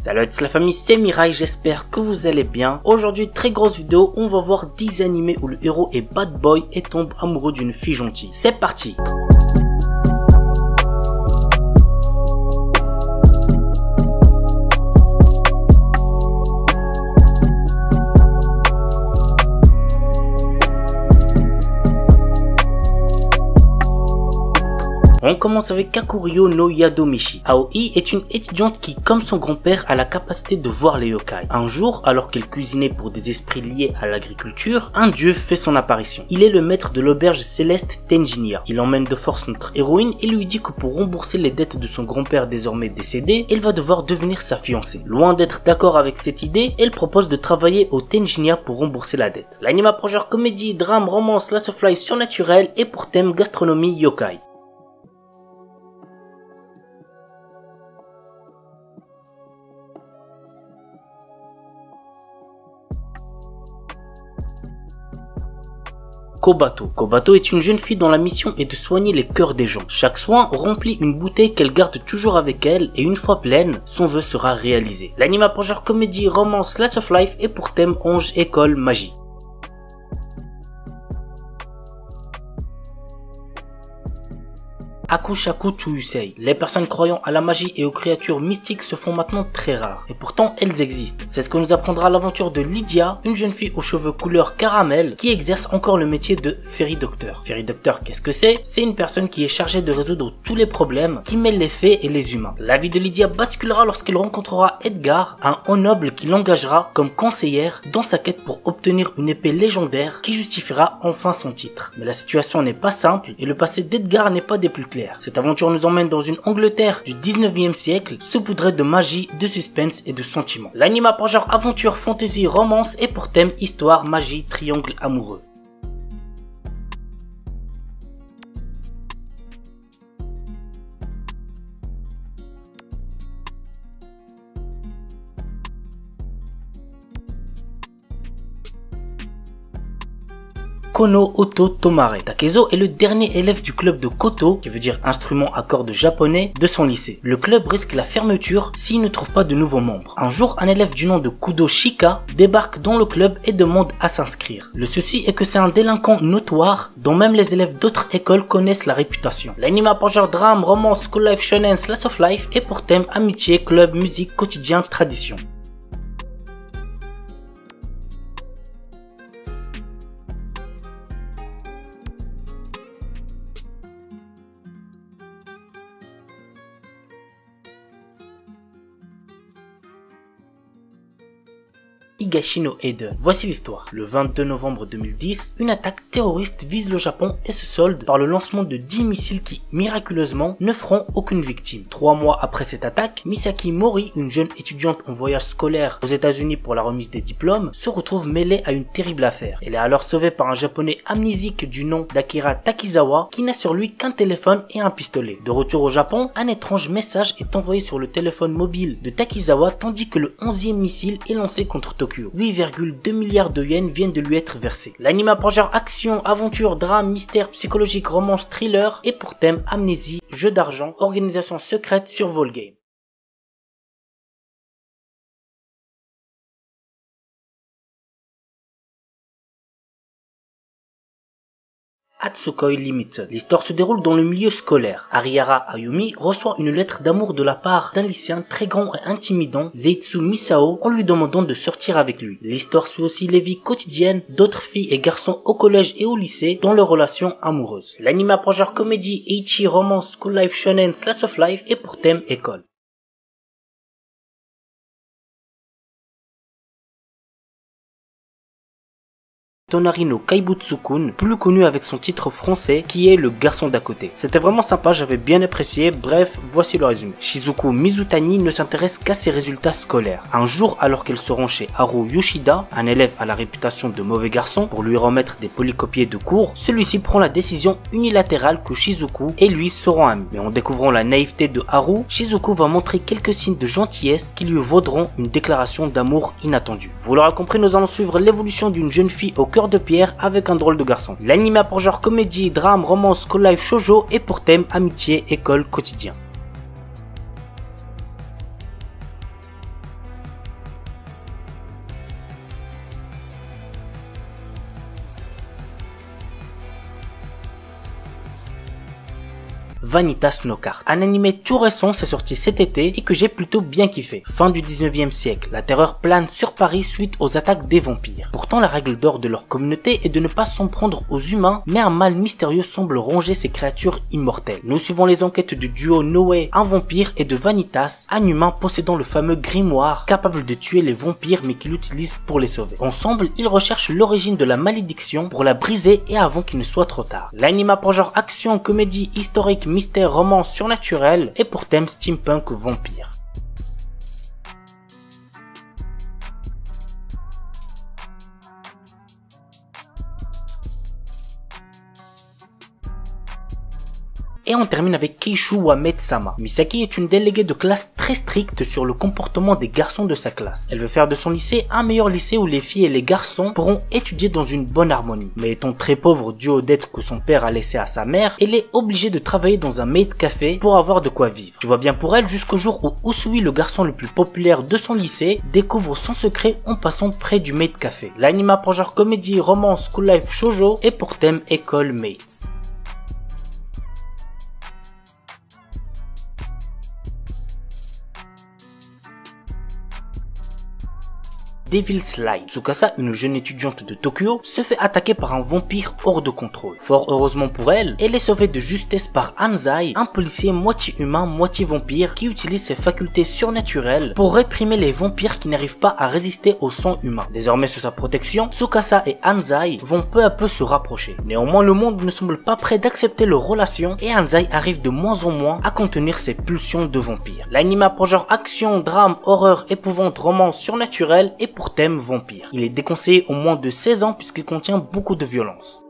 Salut la famille, c'est Mirai, j'espère que vous allez bien. Aujourd'hui, très grosse vidéo, on va voir 10 animés où le héros est bad boy et tombe amoureux d'une fille gentille. C'est parti! On commence avec Kakuryō no Yadomeshi. Aoi est une étudiante qui, comme son grand-père, a la capacité de voir les yokai. Un jour, alors qu'elle cuisinait pour des esprits liés à l'agriculture, un dieu fait son apparition. Il est le maître de l'auberge céleste Tenjinya. Il emmène de force notre héroïne et lui dit que pour rembourser les dettes de son grand-père désormais décédé, elle va devoir devenir sa fiancée. Loin d'être d'accord avec cette idée, elle propose de travailler au Tenjinya pour rembourser la dette. L'anime apprend genre comédie, drame, romance, slice of life surnaturel et pour thème gastronomie yokai. Kobato. Kobato est une jeune fille dont la mission est de soigner les cœurs des gens. Chaque soin remplit une bouteille qu'elle garde toujours avec elle et une fois pleine, son vœu sera réalisé. L'anime pour genre comédie, romance, slice of life et pour thème ange, école, magie. Akushaku Tsuusei. Les personnes croyant à la magie et aux créatures mystiques se font maintenant très rares. Et pourtant, elles existent. C'est ce que nous apprendra l'aventure de Lydia, une jeune fille aux cheveux couleur caramel qui exerce encore le métier de Fairy Doctor. Fairy Doctor, qu'est-ce que c'est? C'est une personne qui est chargée de résoudre tous les problèmes qui mêlent les fées et les humains. La vie de Lydia basculera lorsqu'elle rencontrera Edgar, un haut noble qui l'engagera comme conseillère dans sa quête pour obtenir une épée légendaire qui justifiera enfin son titre. Mais la situation n'est pas simple et le passé d'Edgar n'est pas des plus clairs. Cette aventure nous emmène dans une Angleterre du 19e siècle, saupoudrée de magie, de suspense et de sentiments. L'anime pour genre aventure, fantasy, romance et pour thème histoire, magie, triangle amoureux. Kono Oto Tomare. Takezo est le dernier élève du club de Koto, qui veut dire instrument à cordes japonais, de son lycée. Le club risque la fermeture s'il ne trouve pas de nouveaux membres. Un jour, un élève du nom de Kudo Shika débarque dans le club et demande à s'inscrire. Le souci est que c'est un délinquant notoire dont même les élèves d'autres écoles connaissent la réputation. L'anime pour genre drame, romance, school life, shonen, slice of life et pour thème amitié, club, musique, quotidien, tradition. Higashino Eden. Voici l'histoire. Le 22 novembre 2010, une attaque terroriste vise le Japon et se solde par le lancement de 10 missiles qui, miraculeusement, ne feront aucune victime. 3 mois après cette attaque, Misaki Mori, une jeune étudiante en voyage scolaire aux États-Unis pour la remise des diplômes, se retrouve mêlée à une terrible affaire. Elle est alors sauvée par un japonais amnésique du nom d'Akira Takizawa qui n'a sur lui qu'un téléphone et un pistolet. De retour au Japon, un étrange message est envoyé sur le téléphone mobile de Takizawa tandis que le 11e missile est lancé contre Tokyo. 8,2 milliards de yens viennent de lui être versés. L'anime pour genre action, aventure, drame, mystère, psychologique, romance, thriller et pour thème amnésie, jeu d'argent, organisation secrète sur Volgame. Hatsukoi Limited. L'histoire se déroule dans le milieu scolaire. Arihara Ayumi reçoit une lettre d'amour de la part d'un lycéen très grand et intimidant, Zeitsu Misao, en lui demandant de sortir avec lui. L'histoire suit aussi les vies quotidiennes d'autres filles et garçons au collège et au lycée dans leurs relations amoureuses. L'anime pour genre comédie, ecchi, romance, school life, shonen, slice of life et pour thème école. Tonari no Kaibutsu-kun, plus connu avec son titre français qui est Le garçon d'à côté. C'était vraiment sympa, j'avais bien apprécié, bref, voici le résumé. Shizuku Mizutani ne s'intéresse qu'à ses résultats scolaires. Un jour, alors qu'elle se rend chez Haru Yoshida, un élève à la réputation de mauvais garçon, pour lui remettre des polycopiés de cours, celui-ci prend la décision unilatérale que Shizuku et lui seront amis. Mais en découvrant la naïveté de Haru, Shizuku va montrer quelques signes de gentillesse qui lui vaudront une déclaration d'amour inattendue. Vous l'aurez compris, nous allons suivre l'évolution d'une jeune fille au cœur de pierre avec un drôle de garçon. L'anime a pour genre comédie, drame, romance, school life, shoujo et pour thème amitié, école, quotidien. Vanitas no Carte. Un animé tout récent, c'est sorti cet été et que j'ai plutôt bien kiffé. Fin du 19e siècle, la terreur plane sur Paris suite aux attaques des vampires. Pourtant la règle d'or de leur communauté est de ne pas s'en prendre aux humains, mais un mal mystérieux semble ronger ces créatures immortelles. Nous suivons les enquêtes du duo Noé, un vampire, et de Vanitas, un humain possédant le fameux grimoire, capable de tuer les vampires mais qu'il utilise pour les sauver. Ensemble, ils recherchent l'origine de la malédiction pour la briser et avant qu'il ne soit trop tard. L'anime a pour genre action, comédie, historique, mystère, romance, surnaturel et pour thème steampunk vampire. Et on termine avec Keishu Wamed-sama. Misaki est une déléguée de classe très stricte sur le comportement des garçons de sa classe. Elle veut faire de son lycée un meilleur lycée où les filles et les garçons pourront étudier dans une bonne harmonie. Mais étant très pauvre dû aux dettes que son père a laissées à sa mère, elle est obligée de travailler dans un maid café pour avoir de quoi vivre. Tout va bien pour elle jusqu'au jour où Usui, le garçon le plus populaire de son lycée, découvre son secret en passant près du maid café. L'anime a pour genre comédie, romance, school life, shoujo et pour thème école mates. Devil's Slide. Tsukasa, une jeune étudiante de Tokyo, se fait attaquer par un vampire hors de contrôle. Fort heureusement pour elle, elle est sauvée de justesse par Anzai, un policier moitié humain, moitié vampire qui utilise ses facultés surnaturelles pour réprimer les vampires qui n'arrivent pas à résister au sang humain. Désormais sous sa protection, Tsukasa et Anzai vont peu à peu se rapprocher. Néanmoins, le monde ne semble pas prêt d'accepter leur relation et Anzai arrive de moins en moins à contenir ses pulsions de vampire. L'anime a pour genre action, drame, horreur, épouvante, romance, surnaturelle et pour thème vampire. Il est déconseillé au moins de 16 ans puisqu'il contient beaucoup de violence.